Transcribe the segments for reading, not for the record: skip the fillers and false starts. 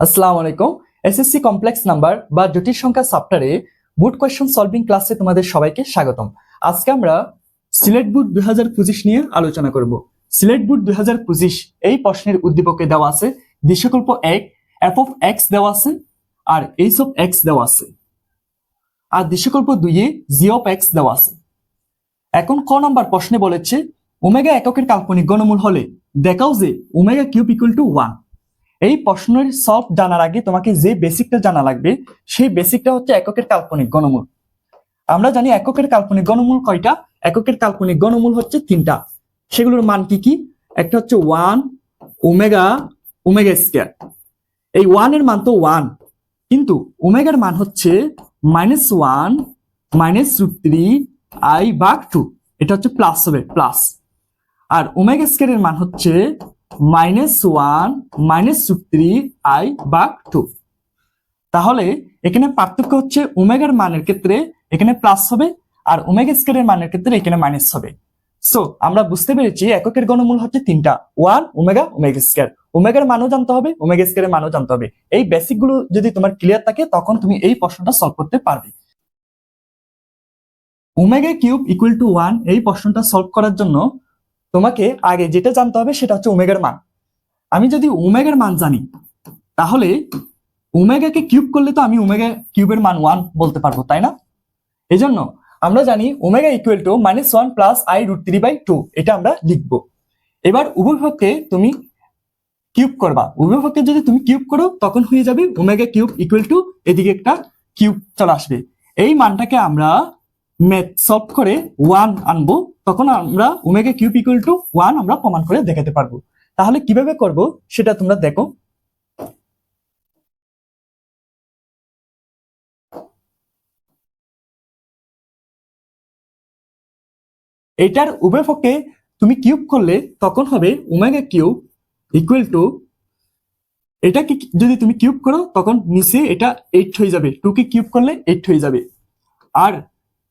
আসসালামু আলাইকুম। SSC complex number বা জটিল সংখ্যা চ্যাপ্টারে বোর্ড কোয়েশ্চন সলভিং ক্লাসে তোমাদের সবাইকে স্বাগতম। আজকে আমরা সিলেট বোর্ড 2025 নিয়ে আলোচনা করব। সিলেট বোর্ড 2025 এই প্রশ্নের উদ্দীপকে দেওয়া আছে দিশকল্প 1 f of x দেওয়া আছে আর h of x দেওয়া আছে, আর দিশকল্প 2 এ g of x দেওয়া আছে। এখন ক নাম্বার প্রশ্নে বলেছে ওমেগা এককের কাল্পনিক ঘনমূল হলে দেখাও যে ওমেগা কিউব ইকুয়াল টু 1। এই প্রশ্নের সলভ জানার আগে তোমাকে যে বেসিকটা জানা লাগবে সেই বেসিকটা হচ্ছে এককের কাল্পনিক ঘনমূল। আমরা জানি এককের কাল্পনিক ঘনমূল কয়টা? এককের কাল্পনিক ঘনমূল হচ্ছে 3টা। সেগুলোর মান কি কি? একটা হচ্ছে 1 ওমেগা ওমেগা স্কয়ার। এই 1 এর মান তো 1, কিন্তু ওমেগার মান হচ্ছে -1 -√3 i ভাগ 2। এটা হচ্ছে প্লাস হবে, প্লাস। আর ওমেগা স্কয়ারের মান হচ্ছে -1 -√3 i ভাগ 2। তাহলে এখানে পার্থক্য হচ্ছে ওমেগার মানের ক্ষেত্রে এখানে প্লাস হবে আর ওমেগা স্কয়ারের মানের ক্ষেত্রে এখানে মাইনাস হবে। সো আমরা বুঝতে পেরেছি এককের ঘনমূল হচ্ছে 3টা, 1 ওমেগা ওমেগা স্কয়ার। ওমেগার মানও জানতে হবে, ওমেগা স্কয়ারের মানও জানতে হবে। এই বেসিক গুলো যদি তোমার ক্লিয়ার থাকে তখন তুমি এই প্রশ্নটা সলভ করতে পারবে। ওমেগা কিউব ইকুয়াল টু 1 এই প্রশ্নটা সলভ করার জন্য তোমাকে আগে যেটা জানতে হবে সেটা হচ্ছে ওমেগার মান। আমি যদি ওমেগার মান জানি তাহলে ওমেগাকে কিউব করলে তো আমি ওমেগা কিউবের মান 1 বলতে পারবো, তাই না? এজন্য আমরা জানি omega equal to -1 plus i√3/2, এটা আমরা লিখব। এবার উভয় পক্ষে তুমি কিউব করবা। উভয় পক্ষে যদি তুমি কিউব করো তখন হয়ে যাবে ওমেগা কিউব ইকুয়াল টু এদিকে একটা কিউব চলে আসবে। এই মানটাকে আমরা ম্যাথ সলভ করে 1 আনবো, তখন আমরা ওমেগা কিউব ইকুয়াল টু 1 আমরা প্রমাণ করে দেখাতে পারবো। তাহলে কিভাবে করব সেটা তোমরা দেখো। এটার উভয় পক্ষে তুমি কিউব করলে তখন হবে ওমেগা কিউব ইকুয়াল টু, এটাকে যদি তুমি কিউব করো তখন নিচে এটা 8 হয়ে যাবে, 2 কে কিউব করলে 8 হয়ে যাবে, আর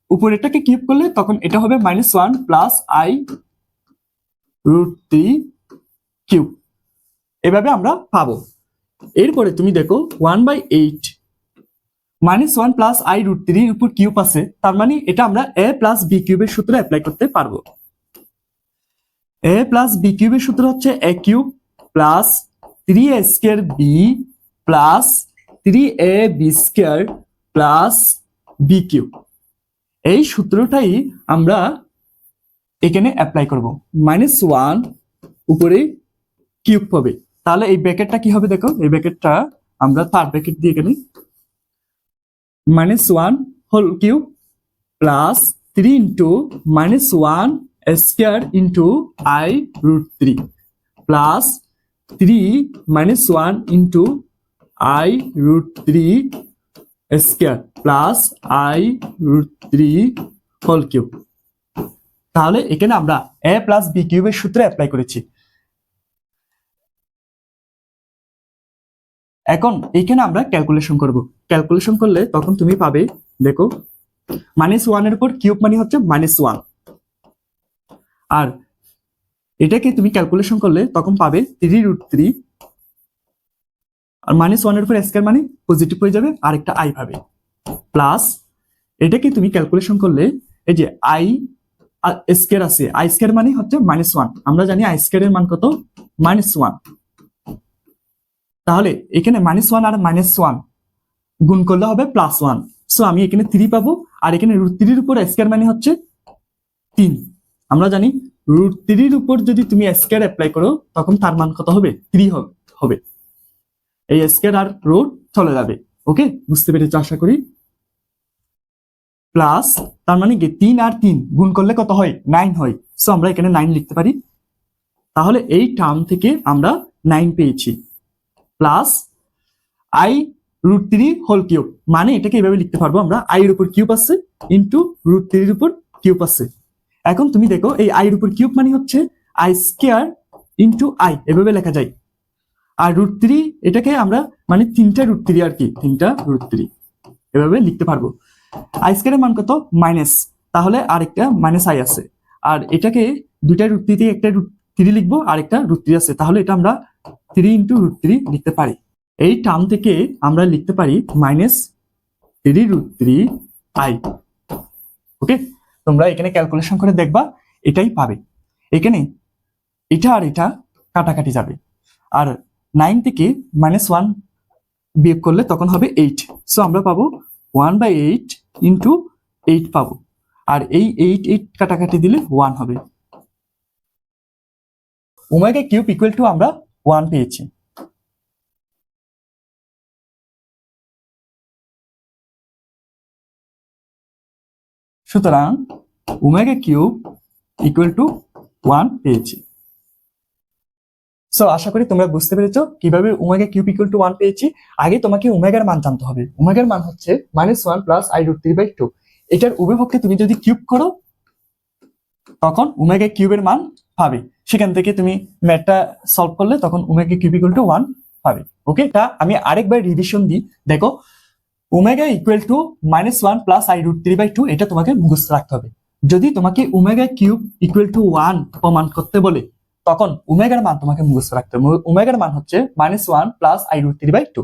উপরেরটাকে কিউব করলে তখন এটা হবে -1 প্লাস i√3 কিউব। এভাবে আমরা পাবো। এরপরে তুমি দেখো 1/8 -1 প্লাস i√3 এর উপর কিউব আছে, তার মানে এটা আমরা a প্লাস b কিউবের সূত্র অ্যাপ্লাই করতে পারবো। a প্লাস b কিউবের সূত্র হচ্ছে a cube plus 3a square b plus 3ab square plus b cube. এই সূত্রটাই আমরা এখানে অ্যাপ্লাই করব। -1 উপরে কিউব হবে, তাহলে এই ব্র্যাকেটটা কি হবে দেখো, এই ব্র্যাকেটটা আমরা তার ব্র্যাকেট দিয়ে এখানে -1 whole cube plus 3 into -1 square into i√3 plus 3 -1 into i√3 square plus i√3 whole cube. তাহলে এখানে আমরা a প্লাস b কিউবের সূত্র অ্যাপ্লাই করেছি। এখন এখানে আমরা ক্যালকুলেশন করব। ক্যালকুলেশন করলে তখন তুমি পাবে, দেখো -1 এর উপর কিউব মানে হচ্ছে -1, আর এটাকে তুমি ক্যালকুলেশন করলে তখন পাবে 3√3, আর -1 এর উপর স্কয়ার মানে পজিটিভ হয়ে যাবে, আর একটা i পাবে, প্লাস এটাকে তুমি ক্যালকুলেশন করলে এই যে i স্কয়ার আছে, i স্কয়ার মানে হচ্ছে -1, আমরা জানি i স্কয়ার এর মান কত, -1। তাহলে এখানে -1 আর -1 গুণ করলে হবে +1, সো আমি এখানে 3 পাবো, আর এখানে √3 এর উপর স্কয়ার মানে হচ্ছে 3। আমরা জানি √3 এর উপর যদি তুমি স্কয়ার অ্যাপ্লাই করো তখন তার মান কত হবে, 3 হবে। এই স্কয়ার আর রুট চলে যাবে। ওকে, বুঝতে পেরেছো আশা করি। প্লাস তার মানে কি 3 আর 3 গুণ করলে কত হয়, 9 হয়, সো আমরা এখানে 9 লিখতে পারি। তাহলে এই টার্ম থেকে আমরা 9 পেয়েছি, প্লাস i√3 হোল কিউব, মানে এটাকে এভাবে লিখতে পারবো আমরা, i এর উপর কিউব আছে ইনটু √3 এর উপর কিউব আছে। এখন তুমি দেখো এই i এর উপর কিউব মানে হচ্ছে i স্কয়ার ইনটু i, এভাবে লেখা যায়। আর √3 এটাকে আমরা মানে 3টা √3 আর কি, 3টা √3 এভাবে লিখতে পারবো। i স্কয়ারের মান কত, মাইনাস, তাহলে আরেকটা -i আছে, আর এটাকে দুইটা √3 থেকে একটা √3 লিখবো, আর একটা √3 আছে, তাহলে এটা আমরা 3 × √3 লিখতে পারি। এই টার্ম থেকে আমরা লিখতে পারি -3√3i। ওকে, তোমরা এখানে ক্যালকুলেশন করে দেখবা, এটাই পাবে। এখানে এটা আর এটা কাটাকাটি যাবে, আর 9 থেকে -1 বিয়োগ করলে তখন হবে 8। সো আমরা পাবো 1/8 ইন্টু 8 পাবো, আর এই 8 কাটাকাটি দিলে 1 হবে। ওমেগা কিউব ইকুয়াল টু আমরা 1 পেয়েছি। সুতরাং ওমেগা কিউব ইকুয়াল টু 1 পেয়েছি। সো আশা করি তোমরা বুঝতে পেরেছো কিভাবে ওমেগা কিউব ইকুয়াল টু 1 পেয়েছি। আগে তোমাকে ওমেগার মান জানতে হবে। ওমেগার মান হচ্ছে -1 প্লাস i√3/2। এটার উভয়পক্ষে তুমি যদি কিউব করো তখন ওমেগা কিউবের মান পাবে। সেখান থেকে তুমি ম্যাথটা সলভ করলে তখন ওমেগা কিউব ইকুয়াল টু 1 পাবে। ওকে, এটা আমি আরেকবার রিভিশন দিই। দেখো, omega equal to -1 plus i√3/2, এটা তোমাকে মুখস্থ রাখতে হবে। যদি তোমাকে ওমেগা কিউব ইকুয়াল টু 1 প্রমাণ করতে বলে তখন ওমেগার মান তোমাকে মুখস্থ রাখতে হবে। ওমেগার মান হচ্ছে -1 প্লাস i√3/2।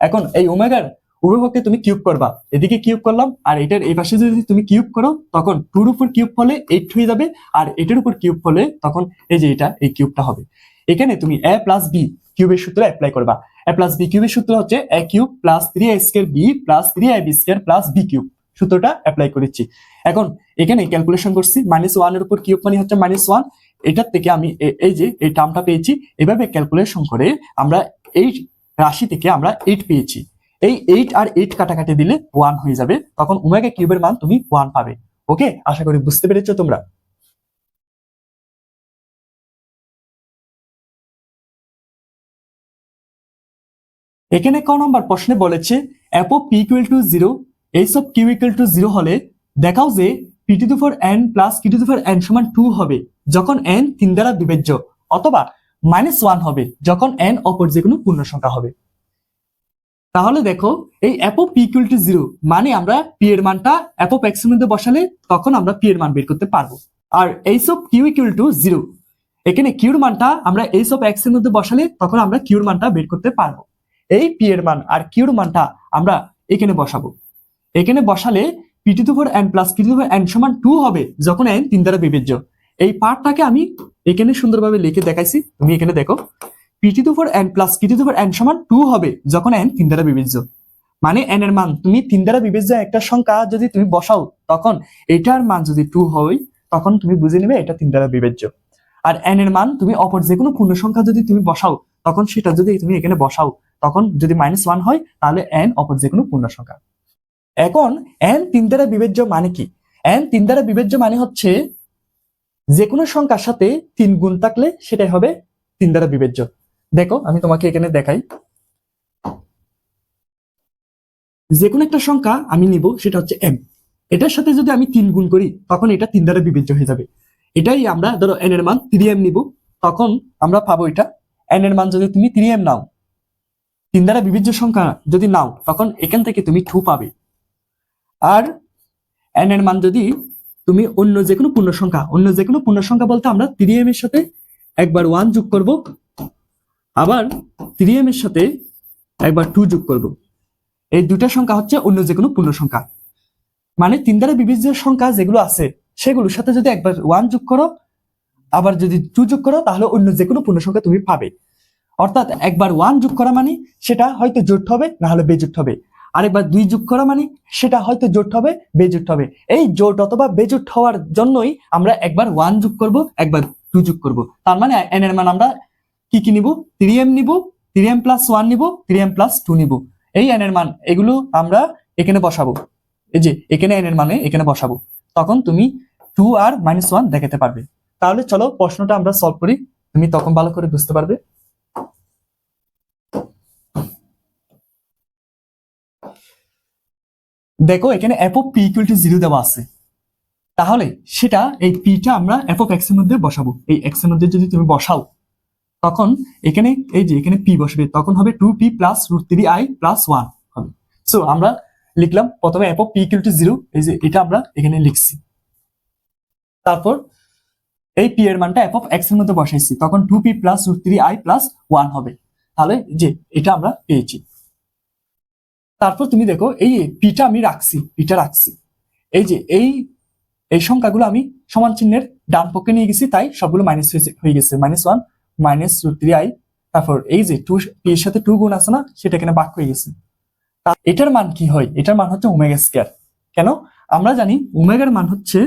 এখন এই ওমেগার উভয়পক্ষে তুমি কিউব করবা, এদিকে কিউব করলাম, আর এটার এই পাশে যদি তুমি কিউব করো তখন 2 এর উপর কিউব হলে 8 হয়ে যাবে, আর এটার উপর কিউব হলে তখন এই যে এটা এই কিউবটা হবে। এখানে তুমি a প্লাস বি কিউবের সূত্র অ্যাপ্লাই করবা। a প্লাস বি কিউবের সূত্র হচ্ছে a cube plus 3a² b plus 3ab² plus b cube. সূত্রটা অ্যাপ্লাই করেছি। এখন এখানে ক্যালকুলেশন করছি, -1 এর উপর কিউব মানে হচ্ছে -1। এটার থেকে আমি এই যে এই টার্মটা পেয়েছি। এভাবে ক্যালকুলেশন করে আমরা এই রাশি থেকে আমরা 8 পেয়েছি। এই 8 আর 8 কাটাকাটি দিলে 1 হয়ে যাবে, তখন ওমেগা কিউবের মান তুমি 1 পাবে। ওকে, আশা করি বুঝতে পেরেছো তোমরা। এখানে ক নম্বর প্রশ্নে বলেছে f of p equal to 0, h of q equal to 0 হলে দেখাও যে p⁴n প্লাস q⁴n সমান 2 হবে যখন n 3 দ্বারা বিভাজ্য, অথবা -1 হবে যখন n অপর যে কোনো পূর্ণ সংখ্যা হবে। তাহলে দেখো, এই f of p equal to 0 মানে আমরা p এর মানটা f of x এর মধ্যে বসালে তখন আমরা p এর মান বের করতে পারবো। আর h of q equal to 0, এখানে q এর মানটা আমরা h of x এর মধ্যে বসালে তখন আমরা q এর মানটা বের করতে পারবো। এই p এর মান আর q এর মানটা আমরা এখানে বসাবো। এখানে বসালে p⁴n প্লাস q⁴n সমান 2 হবে যখন n 3 দ্বারা বিভাজ্য। এই পার্টটাকে আমি এখানে সুন্দরভাবে লিখে দেখাইছি, তুমি এখানে দেখো p⁴n প্লাস q⁴n সমান 2 হবে যখন n 3 দ্বারা বিভাজ্য। মানে n এর মান তুমি 3 দ্বারা বিভাজ্য একটা সংখ্যা যদি তুমি বসাও তখন এটার মান যদি 2 হয় তখন তুমি বুঝে নেবে এটা 3 দ্বারা বিভাজ্য। আর n এর মান তুমি অপর যে কোনো পূর্ণ সংখ্যা যদি তুমি বসাও তখন সেটা যদি তুমি এখানে বসাও তখন যদি -1 হয় তাহলে n অপর যে কোনো পূর্ণ সংখ্যা। এখন n 3 দ্বারা বিভাজ্য মানে কি? n 3 দ্বারা বিভাজ্য মানে হচ্ছে যে কোনো সংখ্যার সাথে 3 গুণ থাকলে সেটাই হবে 3 দ্বারা বিভাজ্য। দেখো, আমি তোমাকে এখানে দেখাই। যে কোনো একটা সংখ্যা আমি নিব, সেটা হচ্ছে m। এটার সাথে যদি আমি 3 গুণ করি তখন এটা 3 দ্বারা বিভাজ্য হয়ে যাবে। এটাই আমরা ধরো n এর মান 3m নিব, তখন আমরা পাবো এটা n এর মান যদি তুমি 3m নাও, 3 দ্বারা বিভাজ্য সংখ্যা যদি নাও তখন এখান থেকে তুমি 2 পাবে। আর n এর মান যদি তুমি অন্য যে কোনো পূর্ণ সংখ্যা বলতে আমরা 3m এর সাথে একবার 1 যোগ করব, আবার 3m এর সাথে একবার 2 যোগ করব। এই দুটা সংখ্যা হচ্ছে অন্য যে কোনো পূর্ণ সংখ্যা। মানে 3 দ্বারা বিভাজ্য সংখ্যা যেগুলো আছে সেগুলোর সাথে যদি একবার 1 যোগ করো, আবার যদি 2 যোগ করো, তাহলে অন্য যে কোনো পূর্ণ সংখ্যা তুমি পাবে। অর্থাৎ একবার 1 যোগ করা মানে সেটা হয়তো জোট হবে, না হলে বেজোট হবে। আরেকবার 2 যোগ করা মানে সেটা হয়তো জোট হবে, বেজোট হবে। এই জোট অথবা বেজোট হওয়ার জন্যই আমরা একবার 1 যোগ করব, একবার 2 যোগ করব। তার মানে n এর মান আমরা কি নিব? 3m নিব, 3m প্লাস 1 নিব, 3m প্লাস 2 নিব। এই n এর মান এগুলো আমরা এখানে বসাবো। এই যে এখানে n এর মানে এখানে বসাবো, তখন তুমি 2 আর -1 দেখাতে পারবে। তাহলে চলো প্রশ্নটা আমরা সলভ করি, তুমি তখন ভালো করে বুঝতে পারবে। দেখো, এখানে f of p equal to 0 দেওয়া আছে, তাহলে সেটা এই p-টা আমরা f of x এর মধ্যে বসাবো। এই x এর মধ্যে যদি তুমি বসাও তখন এখানে এই যে এখানে p বসবে, তখন হবে 2p প্লাস √3i প্লাস 1 হবে। সো আমরা লিখলাম প্রথমে f of p equal to 0, এই যে এটা আমরা এখানে লিখছি। তারপর এই p এর মানটা f of x এর মধ্যে বসাইছি, তখন 2p প্লাস √3i প্লাস 1 হবে। তাহলে যে এটা আমরা পেয়েছি। তারপর তুমি দেখো এই পিটা আমি রাখছি, এই যে এই সংখ্যাগুলো আমি সমান চিহ্নের ডান পক্ষে নিয়ে গেছি, তাই সবগুলো মাইনাস হয়ে গেছে, -1 -√3i। তারপর এই যে টু এর সাথে 2 গুণ আছে না, সেটা এখানে ভাগ হয়ে গেছে। এটার মান কি হয়? এটার মান হচ্ছে ওমেগা স্কয়ার। কেন? আমরা জানি ওমেগার মান হচ্ছে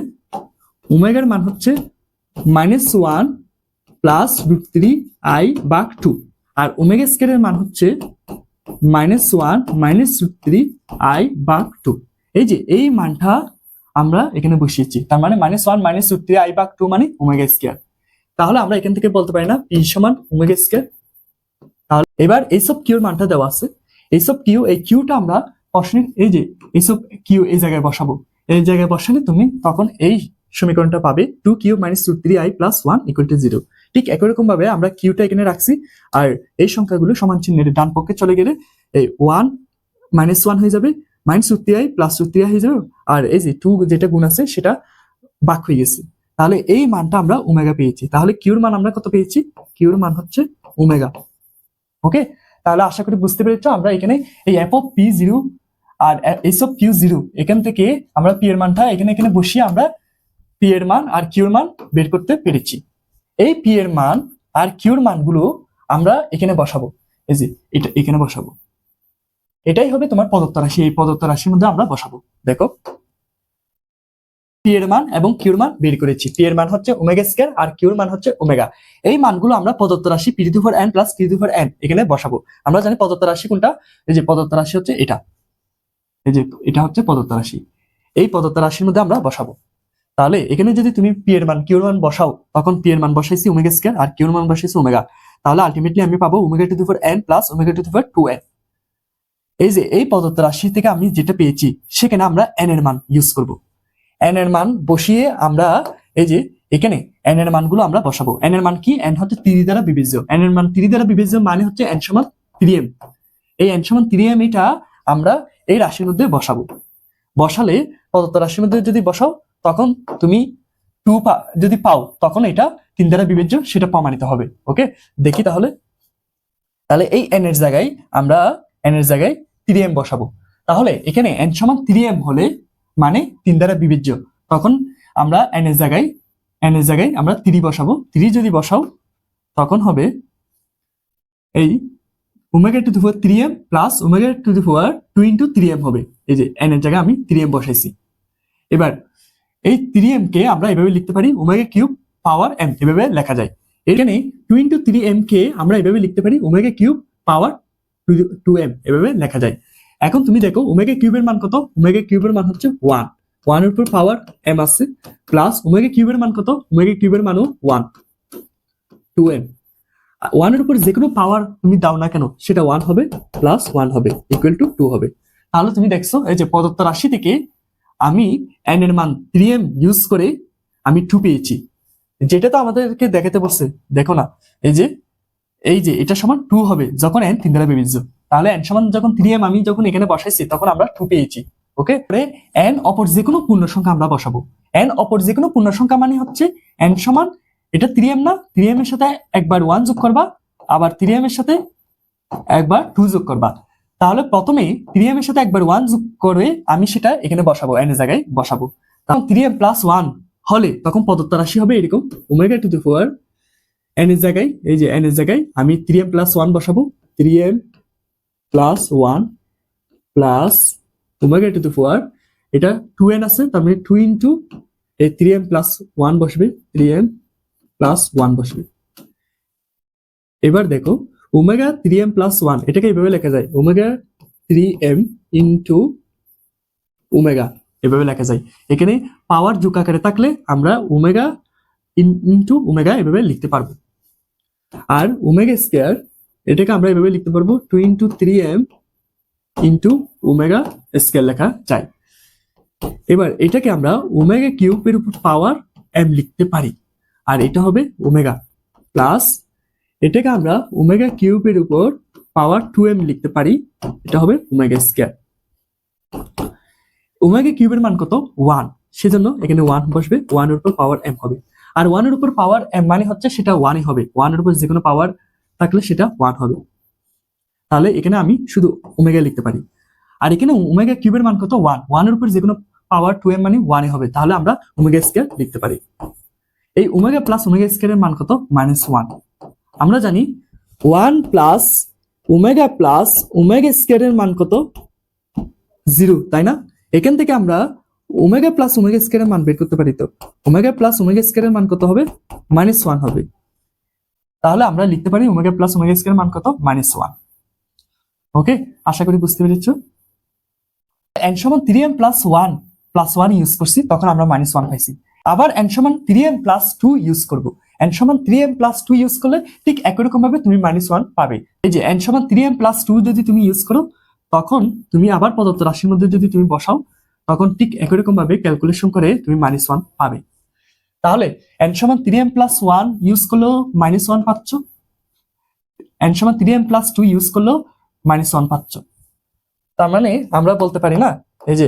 -1 +√3i/2, আর ওমেগা স্কয়ারের মান হচ্ছে -1 -√3i/2। এই যে এই মানটা আমরা এখানে বসিয়েছি, তার মানে -1 -√3i/2 মানে ওমেগা স্কয়ার। তাহলে আমরা এখান থেকে বলতে পারি না পি সমান ওমেগা স্কয়ার। তাহলে এবার এইসব কিউর মানটা দেওয়া আছে, এইসব কিউ, এই কিউটা আমরা প্রশ্নের এই যে এইসব কিউ এই জায়গায় বসাবো, এই জায়গায় বসালে তুমি তখন এই সমীকরণটা পাবে 2q -√3i + 1 = 0। ঠিক একই রকম ভাবে আমরা কিউটা এখানে রাখছি, আর এই সংখ্যাগুলো সমান চিহ্নের ডান পক্ষে চলে গেলে এই 1 -1 হয়ে যাবে, -√3i +√3i হয়ে যাবে, আর এই যে 2 যেটা গুণ আছে সেটা ভাগ হয়ে গেছে। তাহলে এই মানটা আমরা ওমেগা পেয়েছি। তাহলে কিউর মান আমরা কত পেয়েছি? কিউর মান হচ্ছে ওমেগা। ওকে, তাহলে আশা করি বুঝতে পেরেছো। আমরা এখানে এই f(p0) আর s(q0) এখান থেকে আমরা p এর মানটা এখানে বসিয়ে আমরা p এর মান আর q এর মান বের করতে পেরেছি। এই p এর মান আর q এর মানগুলো আমরা এখানে বসাবো, এই যে এটা এখানে বসাবো, এটাই হবে তোমার প্রদত্ত রাশি। এই প্রদত্ত রাশির মধ্যে আমরা বসাবো। দেখো পি এর মান এবং কিউ এর মান বের করেছি। পি এর মান হচ্ছে ওমেগা স্কয়ার আর কিউ এর মান হচ্ছে ওমেগা। এই মানগুলো আমরা প্রদত্ত রাশি p⁴n + q⁴n এখানে বসাবো। আমরা জানি প্রদত্ত রাশি কোনটা, এই যে প্রদত্ত রাশি হচ্ছে এটা, এই যে এটা হচ্ছে প্রদত্ত রাশি। এই প্রদত্ত রাশির মধ্যে আমরা বসাবো। তাহলে এখানে যদি তুমি পি এর মান কিউ এর মান বসাও, তখন পি এর মান বসাইছি ওমেগা স্কয়ার আর কিউ এর মান বসাইছি ওমেগা। তাহলে আলটিমেটলি আমি পাবো ω⁴n + ω⁴2n। এই যে এই প্রদত্ত রাশি থেকে আমি যেটা পেয়েছি সেখানে আমরা n এর মান ইউজ করব। n এর মান বসিয়ে আমরা এই যে এখানে n এর মানগুলো আমরা বসাবো। n এর মান কি? n হচ্ছে 3 দ্বারা বিভাজ্য। n এর মান 3 দ্বারা বিভাজ্য মানে হচ্ছে n সমান 3m। এই n সমান 3m এটা আমরা এই রাশির মধ্যে বসাবো। বসালে প্রদত্ত রাশির মধ্যে যদি বসাও, তখন তুমি 2 যদি পাও, তখন এটা 3 দ্বারা বিভাজ্য, সেটা প্রমাণিত হবে। ওকে, দেখি তাহলে এই n এর জায়গায় আমরা 3m বসাবো। তাহলে এখানে n সমান 3m হলে মানে 3 দ্বারা বিভাজ্য, তখন আমরা n এর জায়গায় আমরা 3 বসাবো। 3 যদি বসাও, তখন হবে এই ω⁴3m + ω⁴2 × 3m হবে। এই যে n এর জায়গায় আমি 3m বসাইছি। এবার এই 3m কে আমরা এভাবে লিখতে পারি ω³ পাওয়ার m, এভাবে লেখা যায়। এখানে 2 × 3m কে আমরা এভাবে লিখতে পারি ω³ পাওয়ার 2m, এভাবে লেখা যায়। এখন তুমি দেখো ω³ এর মান কত? ω³ এর মান হচ্ছে 1, 1 এর উপর পাওয়ার m আছে, প্লাস ω³ এর মান কত? ω³ এর মানও 1, 2m। 1 এর উপর যে কোনো পাওয়ার তুমি দাও না কেন সেটা 1 হবে, প্লাস 1 হবে, = 2 হবে। তাহলে তুমি দেখছো এই যে প্রদত্ত রাশি থেকে আমি n এর মান 3m ইউজ করে আমি 2 পেয়েছি, যেটা তো আমাদেরকে দেখাতে বলছে। দেখো না, এই যে এটা সমান 2 হবে যখন n 3 দ্বারা বিভাজ্য। তাহলে n সমান যখন 3m আমি যখন এখানে বসাইছি, তখন আমরা 2 পেয়েছি। ওকে, n অপর যে কোনো পূর্ণ সংখ্যা আমরা বসাবো। n অপর যে কোনো পূর্ণ সংখ্যা মানে হচ্ছে n সমান এটা 3m না, 3m এর সাথে একবার 1 যোগ করবা, আবার 3m এর সাথে একবার 2 যোগ করবা। তাহলে প্রথমে 3m এর সাথে একবার 1 যোগ করে আমি সেটা এখানে বসাবো, n এর জায়গায় বসাবো। তখন 3m + 1 হলে তখন প্রদত্ত রাশি হবে এরকম ω⁴ n এর জায়গায়, এই যে n এর জায়গায় আমি 3m + 1 বসাবো। 3m + 1 প্লাস ω⁴, এটা 2n আছে, তার মানে 2 × এই 3m + 1 বসবে, 3m + 1 বসবে। এবার দেখো ω3m + 1 এটাকে এইভাবে লেখা যায় ω3m × ω, এভাবে লেখা যায়। এখানে পাওয়ার যোগ আকারে থাকলে আমরা ω × ω এভাবে লিখতে পারবো। আর ω² এটাকে আমরা এভাবে লিখতে পারবো 2 × 3m × ω² লেখা যায়। এবার এটাকে আমরা ω³ এর উপর পাওয়ার m লিখতে পারি, আর এটা হবে ω, প্লাস এটাকে আমরা ω³ এর উপর পাওয়ার 2m লিখতে পারি, এটা হবে ω²। ω³ এর মান কত? 1, সেজন্য এখানে 1 বসবে, 1 এর উপর পাওয়ার m হবে। আর 1 এর উপর পাওয়ার m মানে হচ্ছে সেটা 1ই হবে, 1 এর উপর যে কোনো পাওয়ার থাকলে সেটা 1 হবে। তাহলে এখানে আমি শুধু ওমেগা লিখতে পারি। আর এখানে ওমেগা কিউবের মান কত 1, 1 এর উপর যে কোনো পাওয়ার 2m মানে 1 হবে, তাহলে আমরা ওমেগা স্কয়ার লিখতে পারি। এই ওমেগা প্লাস ওমেগা স্কয়ারের মান কত -1। আমরা জানি 1 প্লাস ওমেগা স্কয়ারের মান কত 0, তাই না? এখান থেকে আমরা ওমেগা প্লাস ওমেগা স্কয়ারের মান বের করতে পারি। তো ওমেগা প্লাস ওমেগা স্কয়ারের মান কত হবে? -1 হবে। তাহলে আমরা লিখতে পারি ওমেগা প্লাস ওমেগা স্কয়ারের মান কত? -1। ওকে, আশা করি বুঝতে পেরেছো। n সমান 3m প্লাস 1 ইউজ করছি, তখন আমরা -1 পাইছি। আবার n সমান 3m প্লাস 2 ইউজ করব। n সমান 3m প্লাস 2 ইউজ করলে ঠিক একই রকম ভাবে তুমি -1 পাবে। এই যে n সমান 3m প্লাস 2 যদি তুমি ইউজ করো, তখন তুমি আবার প্রদত্ত রাশির মধ্যে যদি তুমি বসাও, তখন ঠিক একই রকম ভাবে ক্যালকুলেশন করে তুমি -1 পাবে। তাহলে n সমান 3m প্লাস 1 ইউজ করলেও -1 পাচ্ছ, n সমান 3m প্লাস 2 ইউজ করলেও -1 পাচ্ছ। তার মানে আমরা বলতে পারি না, এই যে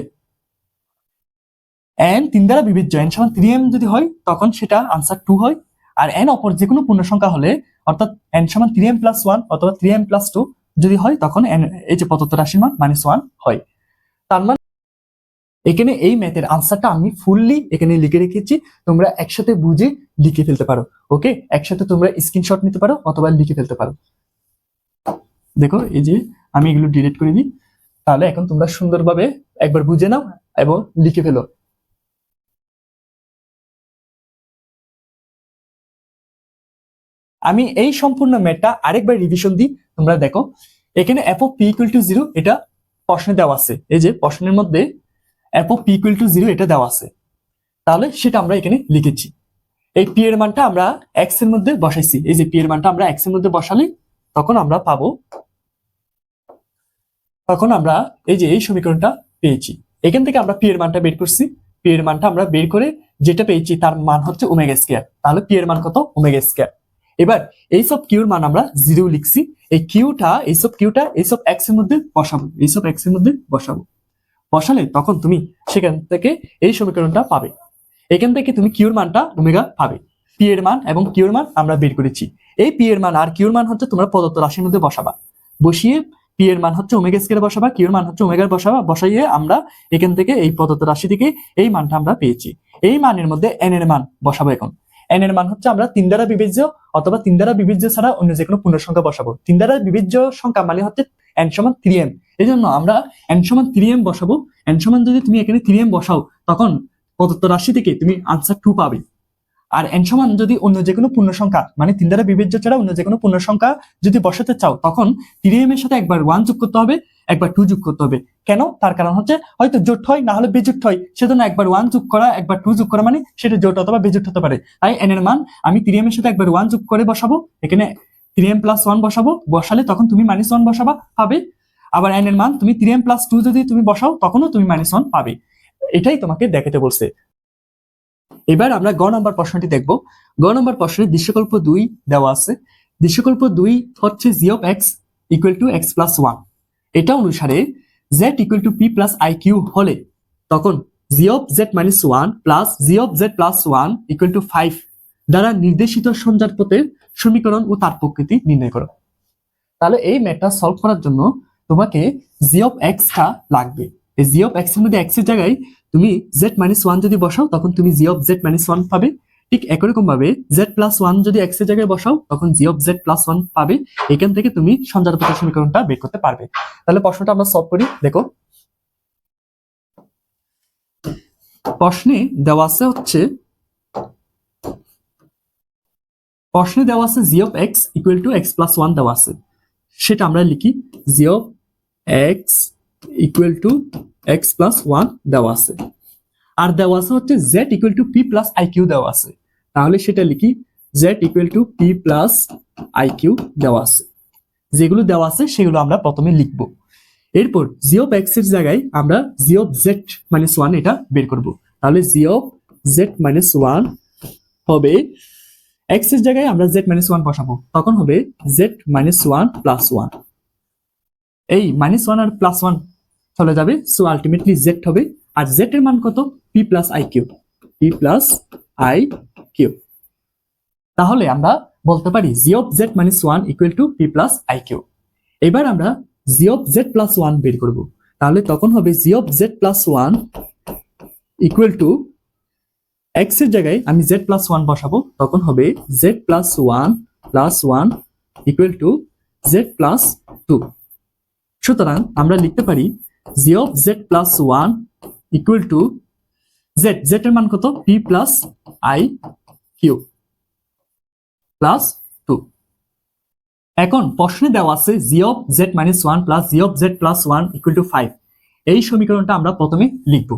n 3 দ্বারা বিভাজ্য, n সমান 3m যদি হয় তখন সেটা আনসার 2 হয়। আর n অপর যে কোনো পূর্ণ সংখ্যা হলে, অর্থাৎ n সমান 3m প্লাস 1 অথবা 3m প্লাস 2 যদি হয়, তখন n এই যে প্রদত্ত রাশির মান -1 হয়। তার মানে এখানে এই ম্যাথের আনসারটা আমি ফুললি এখানে লিখে রেখেছি, তোমরা একসাথে বুঝে লিখে ফেলতে পারো। ওকে, একসাথে তোমরা স্ক্রিনশট নিতে পারো অথবা লিখে ফেলতে পারো। দেখো এই যে আমি এগুলো ডিলিট করে দিই, তাহলে এখন তোমরা সুন্দরভাবে একবার বুঝে নাও এবং লিখে ফেলো। আমি এই সম্পূর্ণ ম্যাথটা আরেকবার রিভিশন দিই, তোমরা দেখো। এখানে f of p equal to 0 এটা প্রশ্নে দেওয়া আছে, এই যে প্রশ্নের মধ্যে f of p equal to 0 এটা দেওয়া আছে, তাহলে সেটা আমরা এখানে লিখেছি। এই p এর মানটা আমরা x এর মধ্যে বসাইছি, এই যে p এর মানটা আমরা x এর মধ্যে বসালে তখন আমরা পাবো, তখন আমরা এই যে এই সমীকরণটা পেয়েছি। এখান থেকে আমরা p এর মানটা বের করছি, p এর মানটা আমরা বের করে যেটা পেয়েছি তার মান হচ্ছে ওমেগা স্কয়ার। তাহলে p এর মান কত? Omega square. এবার এইসব কিউর মান আমরা 0 লিখছি, এই কিউটা এইসব x এর মধ্যে বসাবো, এইসব x এর মধ্যে বসালে তখন তুমি সেখান থেকে এই সমীকরণটা পাবে। এখান থেকে তুমি কিউর মানটা ওমেগা পাবে। পি এর মান এবং কিউর মান আমরা বের করেছি। এই পি এর মান আর কিউর মান হচ্ছে তোমরা প্রদত্ত রাশির মধ্যে বসাবা, বসিয়ে পি এর মান হচ্ছে ওমেগা স্কয়ার বসাবা, কিউর মান হচ্ছে ওমেগা বসাবা, বসাইয়ে আমরা এখান থেকে এই প্রদত্ত রাশি থেকে এই মানটা আমরা পেয়েছি। এই মানের মধ্যে n এর মান বসাবো। এখন n এর মান হচ্ছে আমরা 3 দ্বারা বিভাজ্য অথবা 3 দ্বারা বিভাজ্য ছাড়া অন্য যে কোনো পূর্ণ সংখ্যা বসাবো। 3 দ্বারা বিভাজ্য সংখ্যা মানে হচ্ছে n সমান 3m, এই জন্য আমরা n সমান 3m বসাবো। n সমান যদি তুমি এখানে 3m বসাও, তখন প্রদত্ত রাশি থেকে তুমি আনসার 2 পাবে। আর n সমান যদি অন্য যে কোনো পূর্ণ সংখ্যা মানে 3 দ্বারা বিভাজ্য ছাড়া অন্য যে কোনো পূর্ণ সংখ্যা যদি বসাতে চাও, তখন 3m এর সাথে একবার 1 যোগ করতে হবে, একবার 2 যোগ করতে হবে। কেন? তার কারণ হচ্ছে হয়তো জোট হয়, না হলে বেজোট হয়, সেজন্য একবার 1 যোগ করা একবার 2 যোগ করা মানে সেটা জোট অথবা বেজোট হতে পারে। তাই n এর মান আমি 3m এর সাথে একবার 1 যোগ করে বসাবো, এখানে 3m প্লাস 1 বসাবো, বসালে তখন তুমি -1 বসাবা পাবে। আবার n এর মান তুমি 3m প্লাস 2 যদি তুমি বসাও, তখনও তুমি -1 পাবে। এটাই তোমাকে দেখাতে বলছে। এবার আমরা গ নম্বর প্রশ্নটি দেখব। গ নম্বর প্রশ্নে দৃশ্যকল্প 2 দেওয়া আছে। দৃশ্যকল্প 2 হচ্ছে g of x equal to x plus 1। এটা অনুসারে z equal to p plus iq হলে তখন g of z minus 1 plus g of z plus 1 equal to 5 দ্বারা নির্দেশিত সঞ্চার পথের সমীকরণ ও তার প্রকৃতি নির্ণয় করো। তাহলে এই ম্যাথটা সলভ করার জন্য তোমাকে g of x টা লাগবে। এই g of x এর মধ্যে x এর জায়গায় তুমি z-1 যদি বসাও, তখন তুমি g of z-1 পাবে। ঠিক একই রকম ভাবে z+1 যদি x এর জায়গায় বসাও, তখন g of z+1 পাবে। এখান থেকে তুমি সঞ্চারপথের সমীকরণটা বের করতে পারবে। তাহলে প্রশ্নটা আমরা সলভ করি। দেখো প্রশ্নে দেওয়া আছে g of x equal to x plus 1 দেওয়া আছে। সেটা আমরা লিখি g of x equal to x plus 1 দেওয়া আছে। আর দেওয়া আছে হচ্ছে z equal to p plus iq দেওয়া আছে। তাহলে সেটা লিখি z equal to p plus iq দেওয়া আছে। যেগুলো দেওয়া আছে সেগুলো আমরা প্রথমে লিখব। এরপর g of x এর জায়গায় আমরা g of z minus 1 এটা বের করব। তাহলে g of z minus 1 হবে, x এর জায়গায় আমরা z minus 1 বসাবো, তখন হবে z minus 1 plus 1। এই -1 আর +1 চলে যাবে, সো আলটিমেটলি z হবে। আর z এর মান কত? p plus iq, p plus iq। তাহলে আমরা বলতে পারি g of z minus 1 equal to p plus iq। এবার আমরা G of Z plus one বের করব। তাহলে তখন হবে G of Z plus one equal to X এর জায়গায় আমি জেড প্লাস ওয়ান বসাবো, তখন হবে Z plus one equal to Z plus two. সুতরাং আমরা লিখতে পারি G of Z plus one equal to Z এর মান কত, P plus I Q plus two. এখন প্রশ্নে দেওয়া আছে G of Z minus one plus G of Z plus one equal two 5। এই সমীকরণটা আমরা প্রথমে লিখব।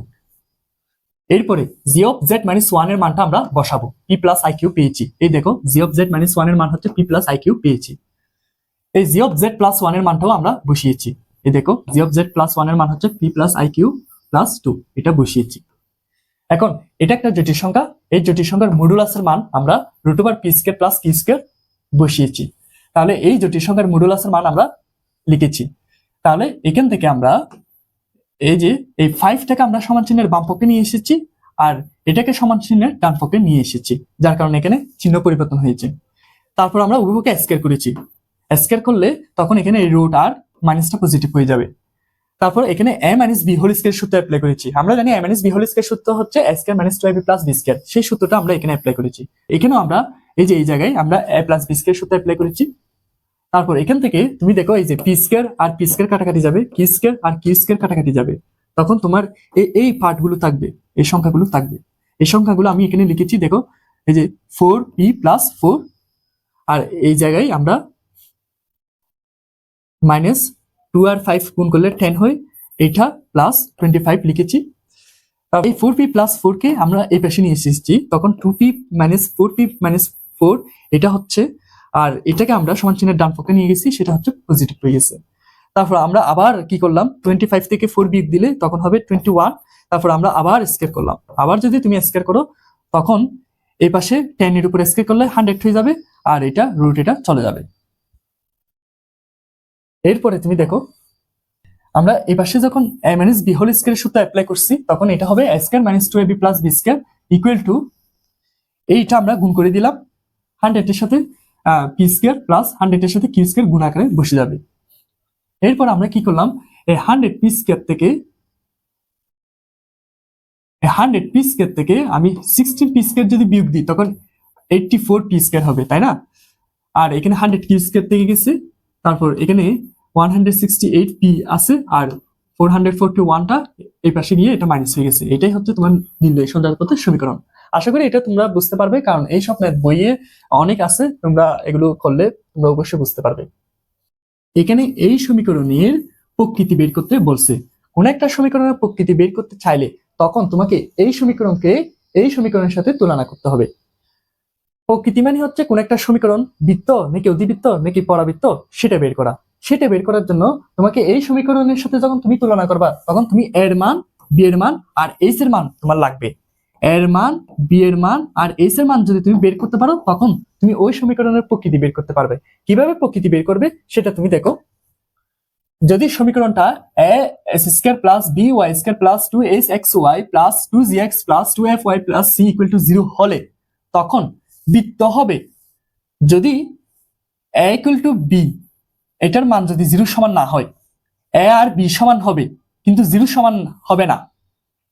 এরপরে জি অফ জেড মাইনাস ওয়ান এর মানটা আমরা বসাবো, পি প্লাস আই কিউ পেয়েছি। এই দেখো g of Z minus one এর মান হচ্ছে পি প্লাস আই কিউ পেয়েছি। এই g of Z plus one এর মানটাও আমরা বসিয়েছি। এই দেখো g of Z plus one এর মান হচ্ছে p plus I Q plus two, এটা বসিয়েছি। এখন এটা একটা জটিল সংখ্যা, এই জটিল সংখ্যার মডুলাসের মান আমরা root over p square plus q square বসিয়েছি। তাহলে এই জটিল সংখ্যার মডুলাসের মান আমরা লিখেছি। তাহলে এখান থেকে আমরা এই যে এই 5টাকে আমরা সমান চিহ্নের বাম পক্ষে নিয়ে এসেছি, আর এটাকে সমান চিহ্নের ডান পক্ষে নিয়ে এসেছি, যার কারণে এখানে চিহ্ন পরিবর্তন হয়েছে। তারপর আমরা উভয়কে স্কয়ার করেছি। স্কয়ার করলে তখন এখানে এই রুট আর মাইনাসটা পজিটিভ হয়ে যাবে। তারপর এখানে a minus B whole square সূত্র অ্যাপ্লাই করেছি। আমরা জানি a minus B whole square সূত্র হচ্ছে a square minus 2ab plus B square, সেই সূত্রটা আমরা এখানে অ্যাপ্লাই করেছি। এখানেও আমরা এই জায়গায় আমরা a প্লাস বি স্কয়ার সূত্র অ্যাপ্লাই করেছি। তারপর এখান থেকে তুমি দেখো এই যে পি স্কয়ার আর পি স্কয়ার কাটাকাটি যাবে, কিউ স্কয়ার আর কিউ স্কয়ার কাটাকাটি যাবে, তখন তোমার এই পার্টগুলো থাকবে, এই সংখ্যাগুলো থাকবে। এই সংখ্যাগুলো আমি এখানে লিখেছি, দেখো এই যে 4p প্লাস 4, আর এই জায়গায় আমরা মাইনাস 2 আর 5 গুণ করলে 10 হয়, এটা প্লাস 25 লিখেছি। এই 4p প্লাস 4 কে আমরা এই পাশে নিয়ে এসেছি, তখন 2p মাইনাস 4p মাইনাস 4 এটা হচ্ছে, আর এটাকে আমরা সমান চিহ্নের ডান পক্ষে নিয়ে গেছি, সেটা হচ্ছে পজিটিভ হয়ে গেছে। তারপর আমরা আবার কি করলাম, 25 থেকে 4 বিয়োগ দিলে তখন হবে 21। তারপর আমরা আবার স্কয়ার করলাম। আবার যদি তুমি স্কয়ার করো তখন এই পাশে 10 এর উপর স্কয়ার করলে 100 হয়ে যাবে, আর এটা রুট এটা চলে যাবে। এরপরে তুমি দেখো আমরা এই পাশে যখন a মাইনাস বি হোল স্কয়ারের সূত্র অ্যাপ্লাই করছি, তখন এটা হবে a square minus 2ab plus B square equal to, এইটা আমরা গুণ করে দিলাম 100 এর সাথে পি স্কয়ার প্লাস 100 এর সাথে কিউ স্কয়ার গুণ আকারে বসে যাবে। এরপর আমরা কি করলাম, এই 100 পি স্কয়ার থেকে আমি 16 পি স্কয়ার যদি বিয়োগ দিই তখন 84 পি স্কয়ার হবে, তাই না? আর এখানে 100 কিউ স্কয়ার থেকে গেছে, তারপর এখানে 168 পি আছে, আর 441টা এই পাশে গিয়ে এটা মাইনাস হয়ে গেছে। এটাই হচ্ছে তোমার নির্ণয় সঞ্চার পথের সমীকরণ। আশা করি এটা তোমরা বুঝতে পারবে, কারণ এই সব ম্যাথ বইয়ে অনেক আছে, তোমরা এগুলো করলে তোমরা অবশ্যই বুঝতে পারবে। এখানে এই সমীকরণের প্রকৃতি বের করতে বলছে। কোন একটা সমীকরণের প্রকৃতি বের করতে চাইলে তখন তোমাকে এই সমীকরণকে এই সমীকরণের সাথে তুলনা করতে হবে। প্রকৃতি মানে হচ্ছে কোন একটা সমীকরণ বৃত্ত নাকি অধিবৃত্ত নাকি পরাবৃত্ত সেটা বের করা। সেটা বের করার জন্য তোমাকে এই সমীকরণের সাথে যখন তুমি তুলনা করবা, তখন তুমি এর মান, বি এর মান আর এইচ এর মান তোমার লাগবে। এর মান, বি এর মান আর এইচ এর মান যদি তুমি বের করতে পারো, তখন তুমি ওই সমীকরণের প্রকৃতি বের করতে পারবে। কিভাবে প্রকৃতি বের করবে সেটা তুমি দেখো। যদি সমীকরণটা a s square plus b y square plus 2s xy plus 2gx plus 2fy plus c equal to 0 হলে তখন বৃত্ত হবে। যদি a ইকুয়াল টু b এটার মান যদি 0 সমান না হয়, a আর b সমান হবে কিন্তু 0 সমান হবে না,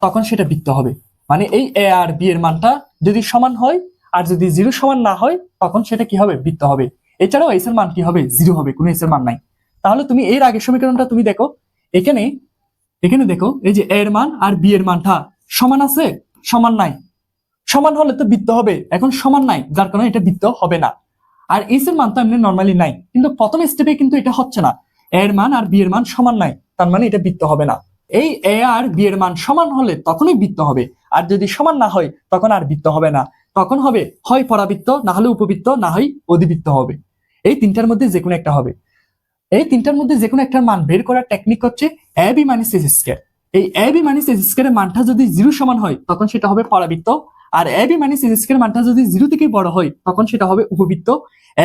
তখন সেটা বৃত্ত হবে। মানে এই a আর b এর মানটা যদি সমান হয় আর যদি 0 সমান না হয়, তখন সেটা কি হবে, বৃত্ত হবে। এছাড়াও s এর মান কি হবে, 0 হবে, কোনো s এর মান নাই। তাহলে তুমি এর আগের সমীকরণটা তুমি দেখো, এখানে দেখো এই যে a এর মান আর b এর মানটা সমান আছে, সমান নাই। সমান হলে তো বৃত্ত হবে, এখন সমান নাই, যার কারণে এটা বৃত্ত হবে না। আর s এর মান তো এমনি নরমালি নাই, কিন্তু প্রথম স্টেপে কিন্তু এটা হচ্ছে না, a এর মান আর b এর মান সমান নাই, তার মানে এটা বৃত্ত হবে না। এই a আর b এর মান সমান হলে তখনই বৃত্ত হবে, আর যদি সমান না হয় তখন আর বৃত্ত হবে না। তখন হবে হয় পরাবৃত্ত, না হলে উপবৃত্ত, না হয় অধিবৃত্ত হবে। এই তিনটার মধ্যে যে কোনো একটা হবে। এই তিনটার মধ্যে যে কোনো একটা মান বের করার টেকনিক হচ্ছে ab মাইনাস s স্কয়ার। এই ab মাইনাস s স্কয়ারের মানটা যদি 0 সমান হয় তখন সেটা হবে পরাবৃত্ত, আর ab মাইনাস s স্কয়ারের মানটা যদি 0 থেকে বড় হয় তখন সেটা হবে উপবৃত্ত।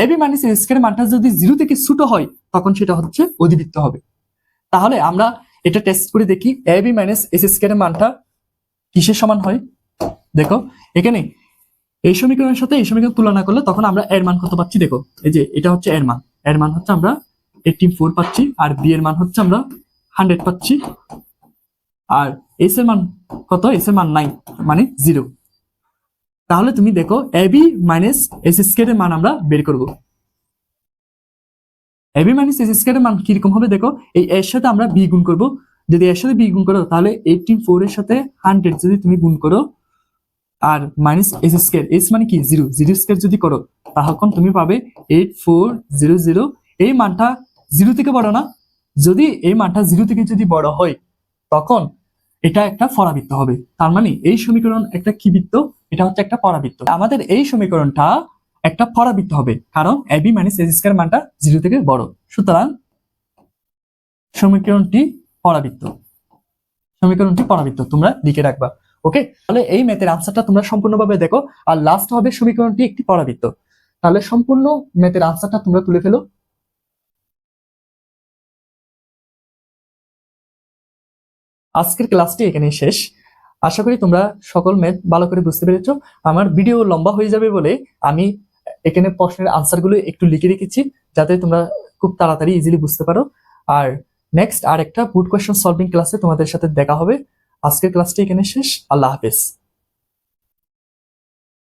ab মাইনাস s স্কয়ারের মানটা যদি 0 থেকে ছোট হয় তখন সেটা হচ্ছে অধিবৃত্ত হবে। তাহলে আমরা এটা টেস্ট করে দেখি ab মাইনাস s স্কয়ারের মানটা কিসের সমান হয়। দেখো এখানে এই সমীকরণের সাথে এই সমীকরণ তুলনা করলে তখন আমরা এর মান কত পাচ্ছি, দেখো এই যে এটা হচ্ছে এর মান হচ্ছে আমরা 84 পাচ্ছি, আর বি এর মান হচ্ছে আমরা 100 পাচ্ছি, আর এস এর মান কত? এস এর মান 9 মানে 0। তাহলে তুমি দেখো এবি মাইনাস এস স্কয়ার এর মান আমরা বের করব। এবি মাইনাস এস স্কয়ার এর মান কিরকম হবে দেখো, এই এর সাথে আমরা বি গুণ করব। যদি এর সাথে বি গুণ করো তাহলে 84 এর সাথে 100 যদি তুমি গুণ করো, আর মাইনাস এস স্কয়ার, এস মানে কি 0, 0 স্কয়ার যদি করো তখন তুমি পাবে 8400। এই মানটা 0 থেকে বড় না, যদি এই মানটা 0 থেকে যদি বড় হয় তখন এটা একটা পরাবৃত্ত হবে। তার মানে এই সমীকরণ একটা কি বৃত্ত? এটা হচ্ছে একটা পরাবৃত্ত। আমাদের এই সমীকরণটা একটা পরাবৃত্ত হবে, কারণ এবি মাইনাস এস স্কয়ার মানটা 0 থেকে বড়। সুতরাং সমীকরণটি পরাবৃত্ত, সমীকরণটি পরাবৃত্ত তোমরা লিখে রাখবা। ওকে, তাহলে এই ম্যাথের আনসারটা তোমরা সম্পূর্ণভাবে দেখো, আর লাস্ট হবে সমীকরণটি একটি পরাবৃত্ত। তাহলে সম্পূর্ণ ম্যাথের আনসারটা তোমরা তুলে ফেলো। আজকের ক্লাসটি এখানেই শেষ। আশা করি তোমরা সকল ম্যাথ ভালো করে বুঝতে পেরেছো। আমার ভিডিও লম্বা হয়ে যাবে বলে আমি এখানে প্রশ্নের আনসারগুলো একটু লিখে রেখেছি, যাতে তোমরা খুব তাড়াতাড়ি ইজিলি বুঝতে পারো। আর নেক্সট আর একটা বুট কোয়েশ্চন সলভিং ক্লাসে তোমাদের সাথে দেখা হবে। আজকের ক্লাসটি এখানে শেষ। আল্লাহ হাফেজ।